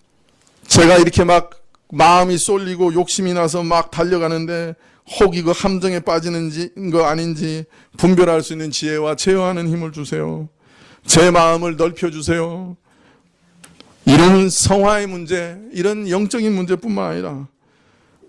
제가 이렇게 막 마음이 쏠리고 욕심이 나서 막 달려가는데 혹이 그 함정에 빠지는 거 아닌지 분별할 수 있는 지혜와 제어하는 힘을 주세요. 제 마음을 넓혀주세요. 이런 성화의 문제, 이런 영적인 문제뿐만 아니라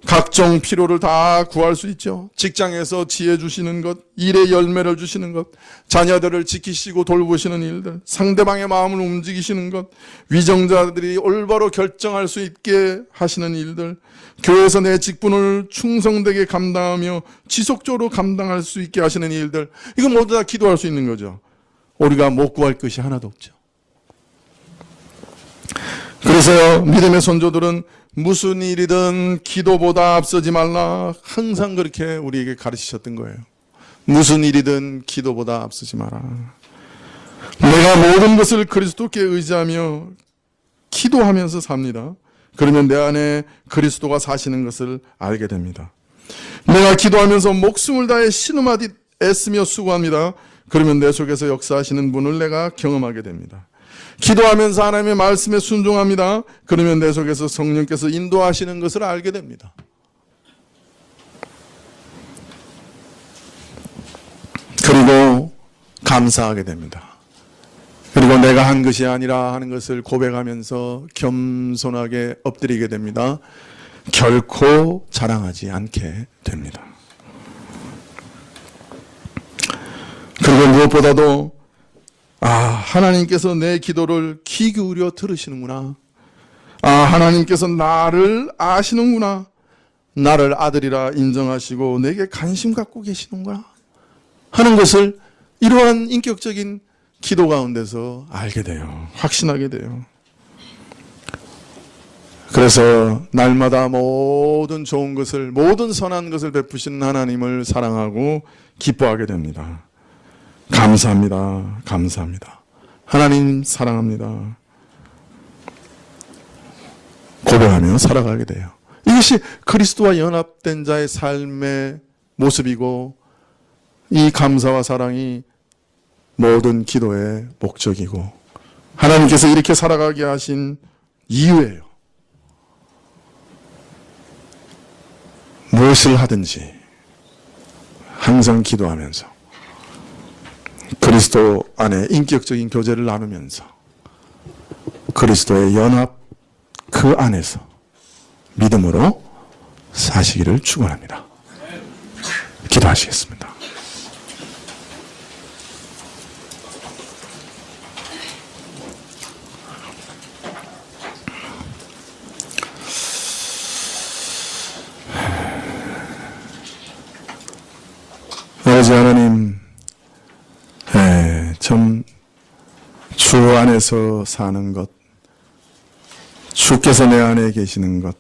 각종 필요를 다 구할 수 있죠. 직장에서 지혜 주시는 것, 일의 열매를 주시는 것, 자녀들을 지키시고 돌보시는 일들, 상대방의 마음을 움직이시는 것, 위정자들이 올바로 결정할 수 있게 하시는 일들, 교회에서 내 직분을 충성되게 감당하며 지속적으로 감당할 수 있게 하시는 일들, 이거 모두 다 기도할 수 있는 거죠. 우리가 못 구할 것이 하나도 없죠. 그래서 믿음의 선조들은 무슨 일이든 기도보다 앞서지 말라 항상 그렇게 우리에게 가르치셨던 거예요. 무슨 일이든 기도보다 앞서지 마라. 내가 모든 것을 그리스도께 의지하며 기도하면서 삽니다. 그러면 내 안에 그리스도가 사시는 것을 알게 됩니다. 내가 기도하면서 목숨을 다해 신음하듯 애쓰며 수고합니다. 그러면 내 속에서 역사하시는 분을 내가 경험하게 됩니다. 기도하면서 하나님의 말씀에 순종합니다. 그러면 내 속에서 성령께서 인도하시는 것을 알게 됩니다. 그리고 감사하게 됩니다. 그리고 내가 한 것이 아니라 하는 것을 고백하면서 겸손하게 엎드리게 됩니다. 결코 자랑하지 않게 됩니다. 그리고 무엇보다도 하나님께서 내 기도를 귀 기울여 들으시는구나. 하나님께서 나를 아시는구나. 나를 아들이라 인정하시고 내게 관심 갖고 계시는구나 하는 것을 이러한 인격적인 기도 가운데서 알게 돼요. 확신하게 돼요. 그래서 날마다 모든 좋은 것을, 모든 선한 것을 베푸시는 하나님을 사랑하고 기뻐하게 됩니다. 감사합니다. 감사합니다. 하나님 사랑합니다. 고백하며 살아가게 돼요. 이것이 그리스도와 연합된 자의 삶의 모습이고 이 감사와 사랑이 모든 기도의 목적이고 하나님께서 이렇게 살아가게 하신 이유예요. 무엇을 하든지 항상 기도하면서 그리스도 안에 인격적인 교제를 나누면서 그리스도의 연합 그 안에서 믿음으로 사시기를 축원합니다. 기도하시겠습니다. 아버지 하나님, 참 주 안에서 사는 것, 주께서 내 안에 계시는 것,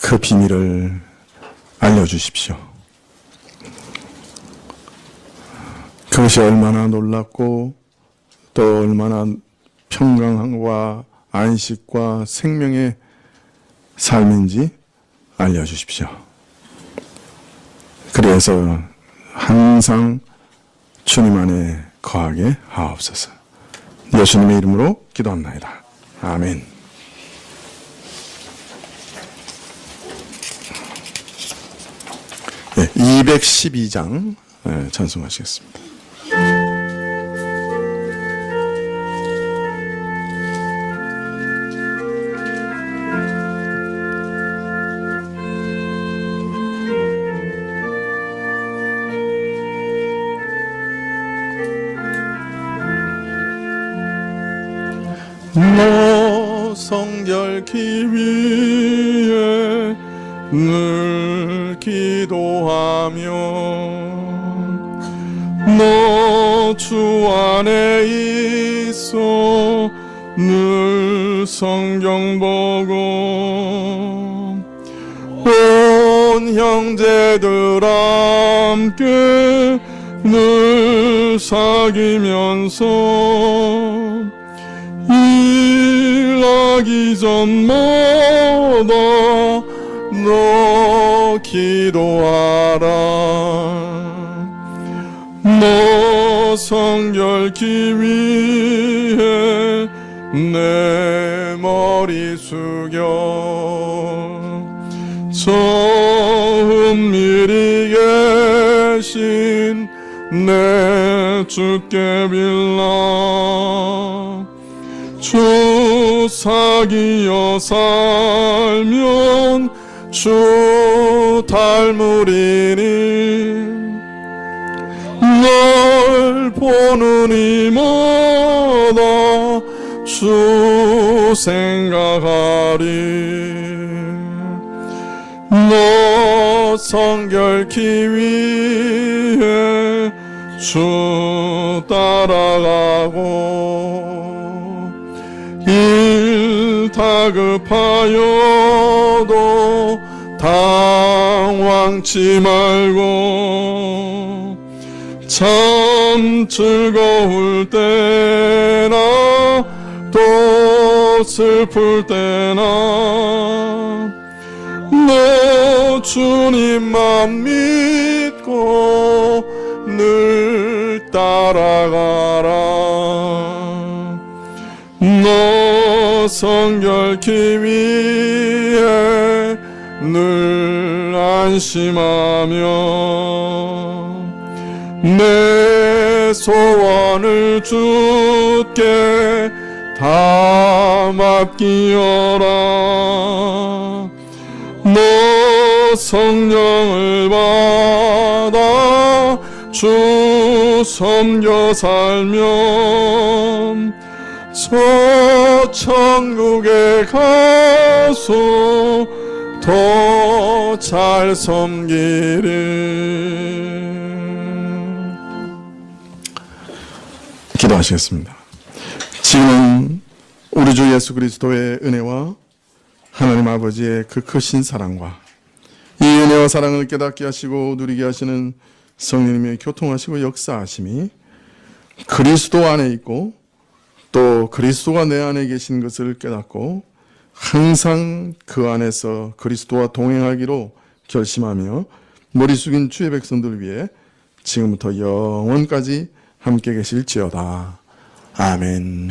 그 비밀을 알려주십시오. 그것이 얼마나 놀랍고 또 얼마나 평강과 안식과 생명의 삶인지 알려주십시오. 그래서 항상 주님 안에 거하게 하옵소서. 예수님의 이름으로 기도합나이다. 아멘. 네, 212장 찬송하시겠습니다. 너 성결케 위해 늘 기도하며 너 주 안에 있어 늘 성경 보고 온 형제들 함께 늘 사귀면서 일하기 전마다 너 기도하라. 너 성결케 위해 내 머리 숙여 저 은밀히 계신 내 주께 빌라. 주 사귀어 살면 주 닮으리니 널 보는 이마다 주 생각하리. 너 성결케 위해 주 따라가고 일 다급하여도 당황치 말고 참 즐거울 때나 또 슬플 때나 너 주님만 믿고 늘 따라가라. 너 성결케 위해 늘 안심하며 내 소원을 주께 다 맡기어라. 너 성령을 받아 주 섬겨 살면 저 천국에 가서 더 잘 섬기리. 기도하시겠습니다. 지금 우리 주 예수 그리스도의 은혜와 하나님 아버지의 그 크신 사랑과 이 은혜와 사랑을 깨닫게 하시고 누리게 하시는 성령님의 교통하시고 역사하심이 그리스도 안에 있고 또 그리스도가 내 안에 계신 것을 깨닫고 항상 그 안에서 그리스도와 동행하기로 결심하며 머리 숙인 주의 백성들 위해 지금부터 영원까지 함께 계실지어다. 아멘.